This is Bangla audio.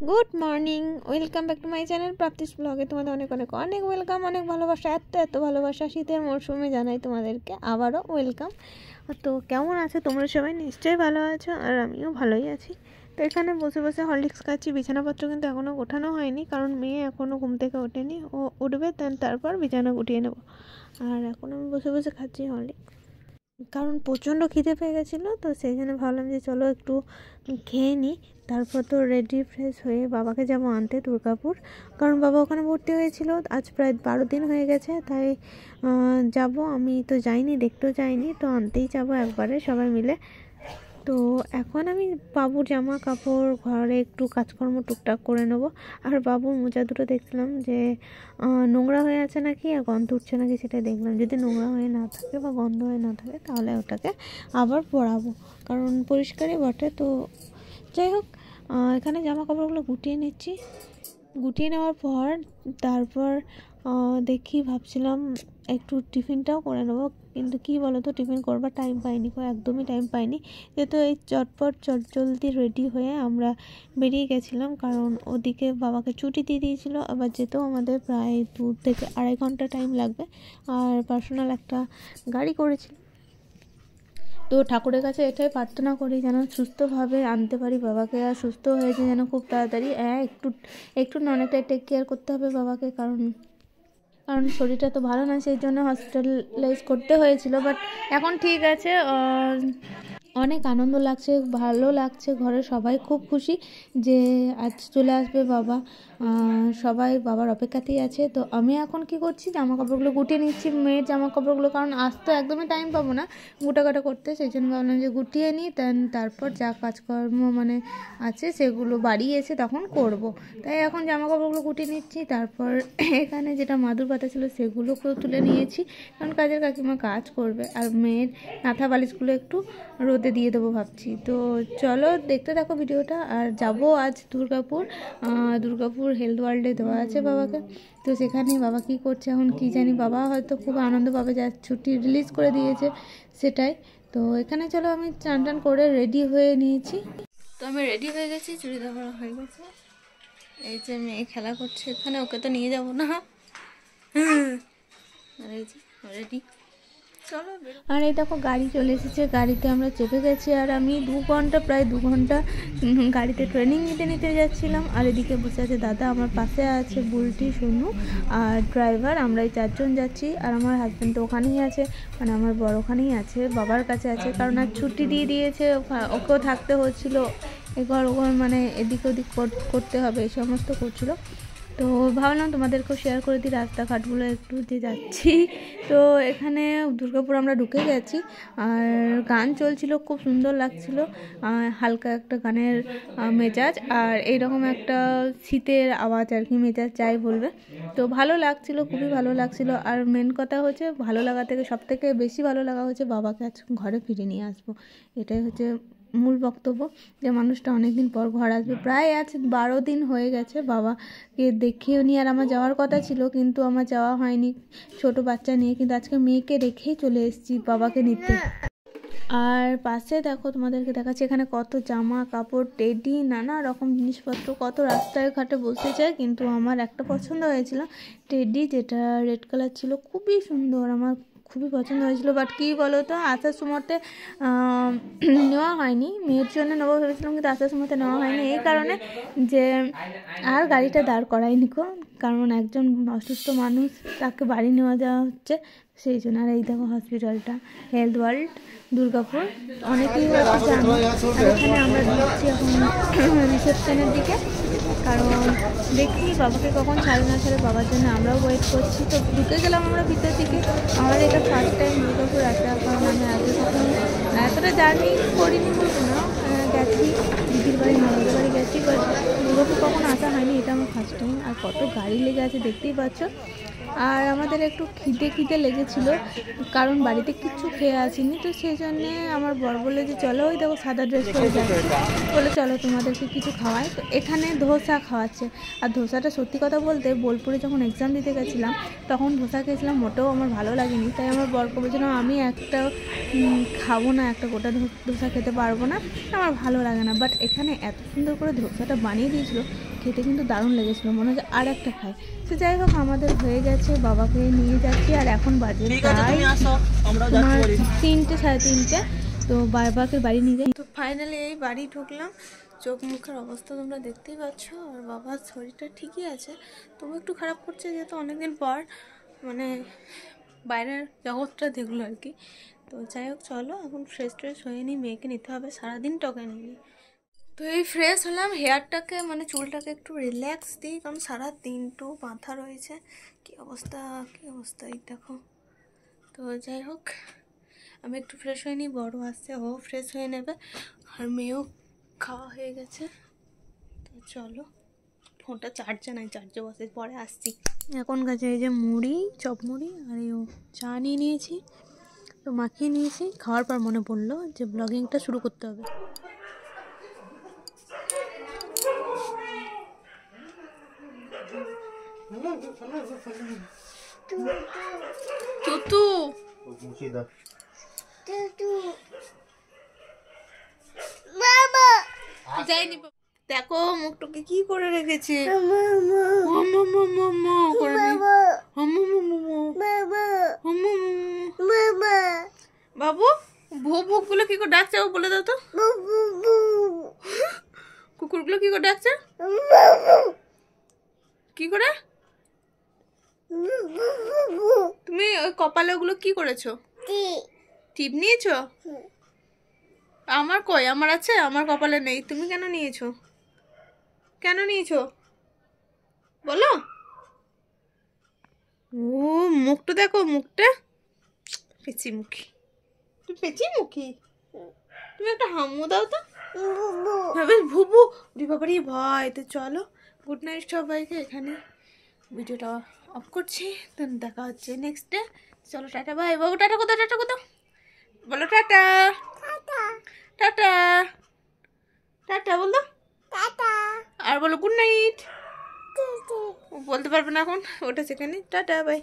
Good morning, welcome back to my channel প্রাপ্তিস ব্লগে। তোমাদের অনেক অনেক অনেক ওয়েলকাম, অনেক ভালোবাসা, এত ভালোবাসা শীতের মরশুমে জানাই তোমাদেরকে আবারও ওয়েলকাম। তো কেমন আছো তোমরা সবাই? নিশ্চয়ই ভালো আছো, আর আমিও ভালোই আছি। তো এখানে বসে বসে হরলিক্স খাচ্ছি। বিছানাপত্র কিন্তু এখনও গোঠানো হয়নি, কারণ মেয়ে এখনও ঘুম থেকে ওঠেনি। ও উঠবে, তারপর বিছানা গুটিয়ে নেবো। আর এখন আমি বসে বসে খাচ্ছি হরলিক্স, কারণ প্রচণ্ড খিদে পেয়ে গেছিলো। তো সেই জন্য ভাবলাম যে চলো একটু খেয়ে নিই। তারপর তো রেডি ফ্রেশ হয়ে বাবাকে যাবো আনতে দুর্গাপুর, কারণ বাবা ওখানে ভর্তি হয়েছিল। আজ প্রায় 12 দিন হয়ে গেছে, তাই যাব। আমি তো যাইনি, দেখতেও যাইনি, তো আনতেই যাবো একবারে সবাই মিলে। তো এখন আমি বাবুর জামা কাপড়, ঘরে একটু কাজকর্ম টুকটাক করে নেবো। আর বাবুর মোজা দুটো দেখছিলাম যে নোংরা হয়ে আছে নাকি আর গন্ধ উঠছে নাকি, সেটা দেখলাম। যদি নোংরা হয়ে না থাকে বা গন্ধ হয়ে না থাকে, তাহলে ওটাকে আবার পরাবো, কারণ পরিষ্কারই বটে। তো যাই হোক, এখানে জামা কাপড়গুলো গুটিয়ে নিচ্ছি। গুটিয়ে নেওয়ার পর তারপর দেখি, ভাবছিলাম একটু টিফিনটাও করে নেবো, কিন্তু কী বলো তো, টিফিন করবার টাইম পাইনি, একদমই টাইম পাইনি। যেহেতু এই চটজলদি রেডি হয়ে আমরা বেরিয়ে গেছিলাম, কারণ ওদিকে বাবাকে ছুটি দিয়ে দিয়েছিলো। আবার যেতেও আমাদের প্রায় 2 থেকে 2.5 ঘন্টা টাইম লাগবে, আর পার্সোনাল একটা গাড়ি করেছিল। তো ঠাকুরের কাছে এটাই প্রার্থনা করি যেন সুস্থভাবে আনতে পারি বাবাকে, আর সুস্থ হয়েছে যেন খুব তাড়াতাড়ি। একটু না অনেকটাই টেক কেয়ার করতে হবে বাবাকে, কারণ শরীরটা তো ভালো না, সেই জন্য হসপিটালাইজ করতে হয়েছিল। বাট এখন ঠিক আছে। অনেক আনন্দ লাগছে, ভালো লাগছে। ঘরে সবাই খুব খুশি যে আজ চলে আসবে বাবা, সবাই বাবার অপেক্ষাতেই আছে। তো আমি এখন কি করছি, জামা কাপড়গুলো গুটিয়ে নিচ্ছি, মেয়ের জামা কাপড়গুলো, কারণ আজ তো একদমই টাইম পাবো না গোটাকাটা করতে। সেই জন্য ভাবলাম যে গুটিয়ে নিই, তারপর যা কাজকর্ম মানে আছে সেগুলো বাড়ি এসে তখন করব। তাই এখন জামা কাপড়গুলো গুটিয়ে নিচ্ছি। তারপর এখানে যেটা মাদুর পাতা ছিল সেগুলোকেও তুলে নিয়েছি, কারণ কাজের কাকিমা কাজ করবে। আর মেয়ের মাথা বালিশগুলো একটু রোদে দিয়ে দেবো ভাবছি। তো চলো দেখতে থাকো ভিডিওটা। আর যাব আজ দুর্গাপুর হেলথ ওয়ার্ল্ডে দেওয়া আছে বাবাকে। তো সেখানে বাবা কি করছে এখন কি জানি, বাবা হয়তো খুব আনন্দ পাবে যা ছুটি রিলিজ করে দিয়েছে, সেটাই। তো এখানে চলো, আমি চান টান করে রেডি হয়ে নিয়েছি। তো আমি রেডি হয়ে গেছি, চুড়িদার পরা হয়ে গেছে। এই যে মেয়ে খেলা করছে এখানে, ওকে তো নিয়ে যাবো না। আর এই যে রেডি, চলো। আর এই দেখো গাড়ি চলে এসেছে, গাড়িতে আমরা চেপে গেছি। আর আমি প্রায় 2 ঘন্টা গাড়িতে ট্রেনিং নিতে যাচ্ছিলাম। আর এদিকে বসে আছে দাদা, আমার পাশে আছে বুলটি, সোনু আর ড্রাইভার। আমরা এই 4 জন যাচ্ছি। আর আমার হাজব্যান্ড তো ওখানেই আছে, মানে আমার বর ওখানেই আছে, বাবার কাছে আছে, কারণ আর ছুটি দিয়ে দিয়েছে, ওকেও থাকতে হচ্ছিলো, এঘর ওঘর মানে এদিক ওদিক করতে হবে, এই সমস্ত করছিল। তো ভাবলাম তোমাদেরকেও শেয়ার করে দিই রাস্তাঘাটগুলো একটু যে যাচ্ছি। তো এখানে দুর্গাপুর আমরা ঢুকে গেছি, আর গান চলছিল, খুব সুন্দর লাগছিল, হালকা একটা গানের মেজাজ, আর এইরকম একটা শীতের আওয়াজ আর কি, মেজাজ যাই বলবে। তো ভালো লাগছিল, খুবই ভালো লাগছিল। আর মেন কথা হচ্ছে, ভালো লাগা থেকে সবথেকে বেশি ভালো লাগা হচ্ছে বাবাকে আজ ঘরে ফিরে নিয়ে আসবো। এটাই হচ্ছে মূল বক্তব্য, যে মানুষটা অনেকদিন পর ঘর আসবে। প্রায় আজ 12 দিন হয়ে গেছে বাবাকে দেখিও নি। আর আমার যাওয়ার কথা ছিল, কিন্তু আমার যাওয়া হয়নি ছোট বাচ্চা নিয়ে, কিন্তু আজকে মেয়েকে রেখেই চলে এসেছি বাবাকে নিতে। আর পাশে দেখো, তোমাদেরকে দেখাচ্ছি এখানে কত জামা কাপড়, টেডি, নানা রকম জিনিসপত্র, কত রাস্তায় ঘাটে বসে যায়। কিন্তু আমার একটা পছন্দ হয়েছিল, টেডি, যেটা রেড কালার ছিল, খুবই সুন্দর, আমার খুবই পছন্দ হয়েছিল। বাট কী বলো তো, আসার সময়তে নেওয়া হয়নি, মেয়ের জন্য নেবো ভেবেছিলাম, কিন্তু আসার সময়তে নেওয়া হয়নি এই কারণে যে আর গাড়িটা দাঁড় করাইনি, কারণ একজন অসুস্থ মানুষ, তাকে বাড়ি নেওয়া যাওয়া হচ্ছে, সেই জন্য। আর এই দেখো হসপিটালটা, হেলথ ওয়ার্ল্ড দুর্গাপুর, অনেকেই হয়তো জানো। আর এখানে আমরা দিচ্ছি এখন রিসেপশনের দিকে, কারণ দেখি বাবাকে কখন ছাড়ে না ছাড়ে, বাবার জন্য আমরাও ওয়েট করছি। তো ঢুকে গেলাম আমরা ভিতর দিকে। আমার এটা ফার্স্ট টাইম দুর্গাপুর আসা, কারণ আমি আগে কখনো এতটা জার্নি করিনি বলবো না, গেছি দিদির বাড়ি, ননদের বাড়ি গেছি, বাট দুর্গাপুর কখনো আসা হয়নি, এটা আমার ফার্স্ট টাইম। আর কত গাড়ি লেগে আছে দেখতেই পাচ্ছ। আর আমাদের একটু খিদে লেগেছিলো, কারণ বাড়িতে কিচ্ছু খেয়ে আসিনি। তো সেই জন্যে আমার বর বলে যে চলো, ওই দেখো সাদা ড্রেস পরে যাচ্ছি, বলে চলো তোমাদেরকে কিছু খাওয়াই। তো এখানে ধোসা খাওয়াচ্ছে। আর ধোসাটা সত্যি কথা বলতে, বোলপুরে যখন এক্সাম দিতে গেছিলাম তখন ধোসা খেয়েছিলাম, মোটেও আমার ভালো লাগেনি। তাই আমার বরকে বলেছিলাম আমি একটা খাবো না, একটা গোটা ধোসা খেতে পারবো না, আমার ভালো লাগে না। বাট এখানে এত সুন্দর করে ধোসাটা বানিয়ে দিয়েছিল, খেতে কিন্তু দারুণ লেগেছিলো, মনে হচ্ছে আর একটা খাই। তো যাই হোক আমাদের হয়ে গেছে, বাবাকে নিয়ে যাচ্ছি। আর এখন বাজে প্রায় তোমার 3টে, 3:30। তো বাবাকে বাড়ি নিয়ে যাই। তো ফাইনালি এই বাড়ি ঢুকলাম। চোখ মুখের অবস্থা তোমরা দেখতেই পাচ্ছ। আর বাবার শরীরটা ঠিকই আছে, তবু একটু খারাপ করছে, যেহেতু অনেকদিন পর মানে বাইরের জগৎটা দেখলো আর কি। তো যাই হোক চলো এখন ফ্রেশ ট্রেশ হয়ে নিই, মেয়েকে নিতে হবে, সারাদিন টকে নিই। তো এই ফ্রেশ হলাম, হেয়ারটাকে মানে চুলটাকে একটু রিল্যাক্স দিই, কারণ সারাদিন তো বাঁধা রয়েছে। কী অবস্থা এই দেখো। তো যাই হোক আমি একটু ফ্রেশ হয়ে নিই, বড় আসছে, ও ফ্রেশ হয়ে নেবে, আর মেয়েও খাওয়া হয়ে গেছে। তো চলো, ফোনটা চার্জে নাই, চার্জে বসে পরে আসছি। এখন কাছে এই যে মুড়ি, চপ মুড়ি, আর এই চা নিয়ে নিয়েছি, তো মাখিয়ে নিয়েছি। খাওয়ার পর মনে পড়লো যে ব্লগিংটা শুরু করতে হবে। তুতু যাইনি, দেখো মুখটাকে কি করে রেখেছে। বাবু ভো ভো গুলো কি করে ডাকছে, ও বলে দাও তো। কুকুরগুলো কি করে ডাকছে, কি করে? তুমি ওই কপালে ওগুলো কি করেছো, টিপ নিয়েছো? আমার কই, আমার আছে, আমার কপালে নেই। তুমি কেন নিয়েছো, কেন নিয়েছো বলো? ও মুখটা দেখো, মুখটা পেঁচি মুখী, তুমি পেঁচি মুখী। তুমি একটা হামু দাও তো, বেশ ভুবু বাবারই ভয়। তো চলো, গুড নাইট সবাইকে, এখানে ভিডিওটা অফ করছি। তো দেখা হচ্ছে নেক্সট ডে। চলো টাটা বাই। বাবু টাটা কোথাও, টাটা কোথাও বলো, টাটা টাটা টাটা বলো, আর বলো গুড নাইট। বলতে পারবে না এখন, ওটা সেখানে। Tata bye.